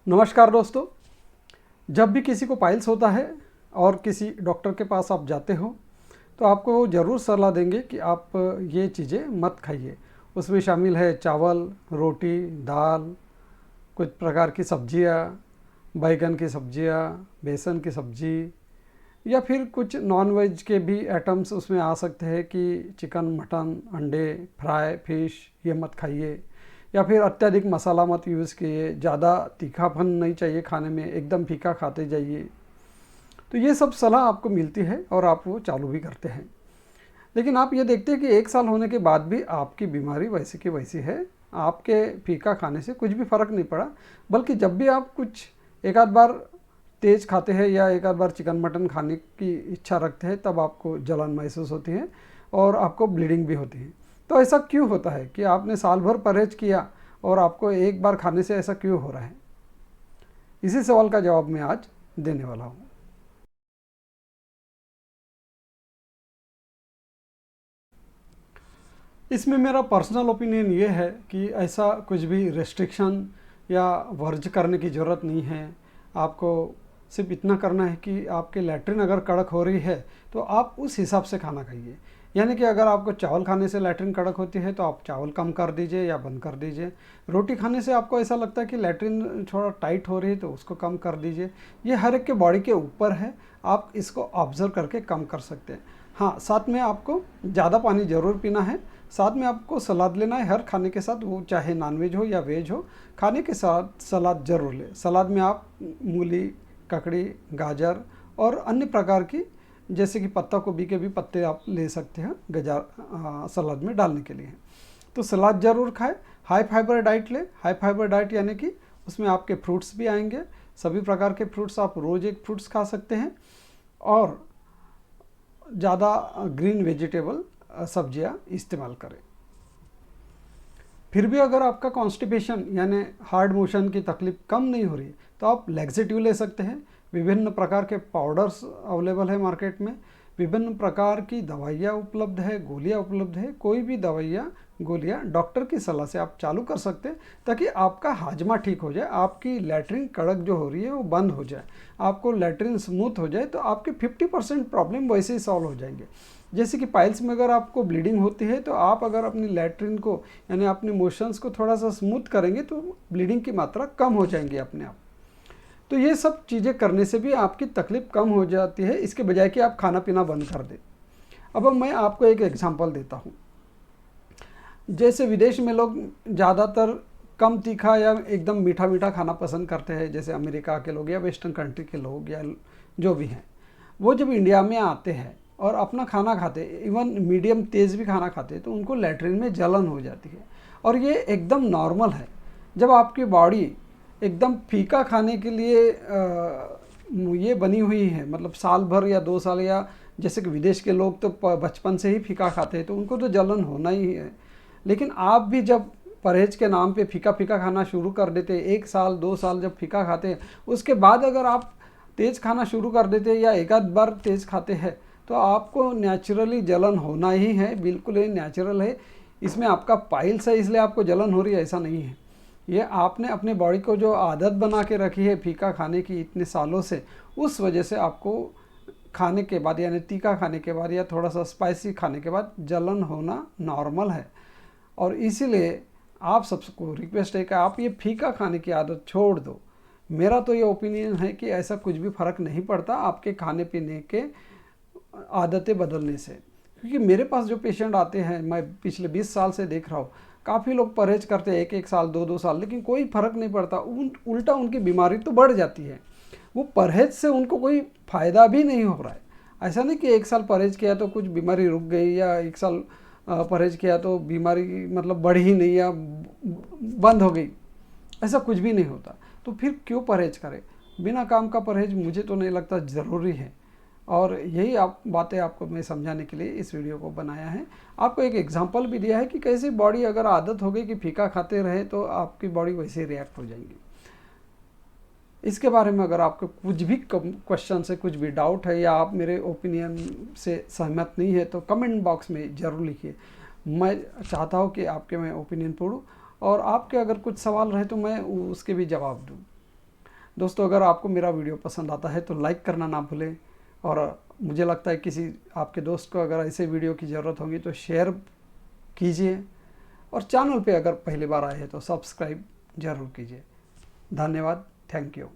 नमस्कार दोस्तों। जब भी किसी को पाइल्स होता है और किसी डॉक्टर के पास आप जाते हो तो आपको वो ज़रूर सलाह देंगे कि आप ये चीज़ें मत खाइए। उसमें शामिल है चावल, रोटी, दाल, कुछ प्रकार की सब्जियां, बैगन की सब्जियां, बेसन की सब्जी या फिर कुछ नॉन वेज के भी आइटम्स उसमें आ सकते हैं कि चिकन, मटन, अंडे, फ्राई फिश, ये मत खाइए। या फिर अत्यधिक मसाला मत यूज़ कीजिए, ज़्यादा तीखापन नहीं चाहिए खाने में, एकदम फीका खाते जाइए। तो ये सब सलाह आपको मिलती है और आप वो चालू भी करते हैं। लेकिन आप ये देखते हैं कि 1 साल होने के बाद भी आपकी बीमारी वैसी की वैसी है। आपके फीका खाने से कुछ भी फ़र्क नहीं पड़ा, बल्कि जब भी आप कुछ एक आध बार तेज़ खाते हैं या एक आध बार चिकन मटन खाने की इच्छा रखते हैं तब आपको जलन महसूस होती है और आपको ब्लीडिंग भी होती है। तो ऐसा क्यों होता है कि आपने साल भर परहेज किया और आपको एक बार खाने से ऐसा क्यों हो रहा है? इसी सवाल का जवाब मैं आज देने वाला हूँ। इसमें मेरा पर्सनल ओपिनियन ये है कि ऐसा कुछ भी रेस्ट्रिक्शन या वर्ज करने की ज़रूरत नहीं है। आपको सिर्फ इतना करना है कि आपके लैट्रिन अगर कड़क हो रही है तो आप उस हिसाब से खाना खाइए। यानी कि अगर आपको चावल खाने से लैट्रिन कड़क होती है तो आप चावल कम कर दीजिए या बंद कर दीजिए। रोटी खाने से आपको ऐसा लगता है कि लैट्रिन थोड़ा टाइट हो रही है तो उसको कम कर दीजिए। ये हर एक के बॉडी के ऊपर है, आप इसको ऑब्ज़र्व करके कम कर सकते हैं। हाँ, साथ में आपको ज़्यादा पानी ज़रूर पीना है। साथ में आपको सलाद लेना है हर खाने के साथ, वो चाहे नॉनवेज हो या वेज हो, खाने के साथ सलाद ज़रूर लें। सलाद में आप मूली, ककड़ी, गाजर और अन्य प्रकार की जैसे कि पत्ता गोभी के भी पत्ते आप ले सकते हैं सलाद में डालने के लिए। तो सलाद ज़रूर खाएं। हाई फाइबर डाइट लें। हाई फाइबर डाइट यानी कि उसमें आपके फ्रूट्स भी आएंगे। सभी प्रकार के फ्रूट्स, आप रोज़ एक फ्रूट्स खा सकते हैं और ज़्यादा ग्रीन वेजिटेबल सब्जियां इस्तेमाल करें। फिर भी अगर आपका कॉन्स्टिपेशन यानी हार्ड मोशन की तकलीफ कम नहीं हो रही तो आप लैक्सेटिव ले सकते हैं। विभिन्न प्रकार के पाउडर्स अवेलेबल है मार्केट में। विभिन्न प्रकार की दवाइयाँ उपलब्ध है, गोलियाँ उपलब्ध है। कोई भी दवाइयाँ, गोलियाँ डॉक्टर की सलाह से आप चालू कर सकते हैं ताकि आपका हाजमा ठीक हो जाए, आपकी लैट्रिन कड़क जो हो रही है वो बंद हो जाए, आपको लैट्रिन स्मूथ हो जाए, तो आपके 50% प्रॉब्लम वैसे ही सॉल्व हो जाएंगे। जैसे कि पाइल्स में अगर आपको ब्लीडिंग होती है तो आप अगर अपनी लैट्रिन को यानी अपने मोशंस को थोड़ा सा स्मूथ करेंगे तो ब्लीडिंग की मात्रा कम हो जाएंगी अपने आप। तो ये सब चीज़ें करने से भी आपकी तकलीफ कम हो जाती है, इसके बजाय कि आप खाना पीना बंद कर दें। अब मैं आपको एक एग्जांपल देता हूँ। जैसे विदेश में लोग ज़्यादातर कम तीखा या एकदम मीठा मीठा खाना पसंद करते हैं, जैसे अमेरिका के लोग या वेस्टर्न कंट्री के लोग या जो भी हैं, वो जब इंडिया में आते हैं और अपना खाना खाते, इवन मीडियम तेज़ भी खाना खाते, तो उनको लैट्रिन में जलन हो जाती है। और ये एकदम नॉर्मल है। जब आपकी बॉडी एकदम फीका खाने के लिए ये बनी हुई है, मतलब साल भर या 2 साल, या जैसे कि विदेश के लोग तो बचपन से ही फीका खाते हैं तो उनको तो जलन होना ही है। लेकिन आप भी जब परहेज के नाम पे फीका फीका खाना शुरू कर देते, 1 साल 2 साल जब फीका खाते हैं, उसके बाद अगर आप तेज़ खाना शुरू कर देते हैं या एक आध बार तेज़ खाते हैं तो आपको नेचुरली जलन होना ही है। बिल्कुल ये नेचुरल है। इसमें आपका पाइल्स है इसलिए आपको जलन हो रही है, ऐसा नहीं है। ये आपने अपने बॉडी को जो आदत बना के रखी है फीका खाने की इतने सालों से, उस वजह से आपको खाने के बाद यानी तीखा खाने के बाद या थोड़ा सा स्पाइसी खाने के बाद जलन होना नॉर्मल है। और इसीलिए आप सबको रिक्वेस्ट है कि आप ये फीका खाने की आदत छोड़ दो। मेरा तो ये ओपिनियन है कि ऐसा कुछ भी फ़र्क नहीं पड़ता आपके खाने पीने के आदतें बदलने से। क्योंकि मेरे पास जो पेशेंट आते हैं, मैं पिछले 20 साल से देख रहा हूँ, काफ़ी लोग परहेज करते हैं 1 1 साल 2 2 साल, लेकिन कोई फ़र्क नहीं पड़ता। उल्टा उनकी बीमारी तो बढ़ जाती है। वो परहेज से उनको कोई फ़ायदा भी नहीं हो रहा है। ऐसा नहीं कि 1 साल परहेज किया तो कुछ बीमारी रुक गई या 1 साल परहेज किया तो बीमारी मतलब बढ़ी ही नहीं या बंद हो गई, ऐसा कुछ भी नहीं होता। तो फिर क्यों परहेज करें? बिना काम का परहेज मुझे तो नहीं लगता ज़रूरी है। और यही आप बातें आपको मैं समझाने के लिए इस वीडियो को बनाया है। आपको एक एग्जांपल भी दिया है कि कैसे बॉडी अगर आदत हो गई कि फीका खाते रहे तो आपकी बॉडी वैसे ही रिएक्ट हो जाएंगी। इसके बारे में अगर आपको कुछ भी क्वेश्चन है, कुछ भी डाउट है या आप मेरे ओपिनियन से सहमत नहीं है तो कमेंट बॉक्स में ज़रूर लिखिए। मैं चाहता हूँ कि आपके मैं ओपिनियन पढ़ूँ और आपके अगर कुछ सवाल रहे तो मैं उसके भी जवाब दूँ। दोस्तों, अगर आपको मेरा वीडियो पसंद आता है तो लाइक करना ना भूलें, और मुझे लगता है किसी आपके दोस्त को अगर ऐसे वीडियो की ज़रूरत होगी तो शेयर कीजिए, और चैनल पे अगर पहली बार आए हैं तो सब्सक्राइब ज़रूर कीजिए। धन्यवाद। Thank you.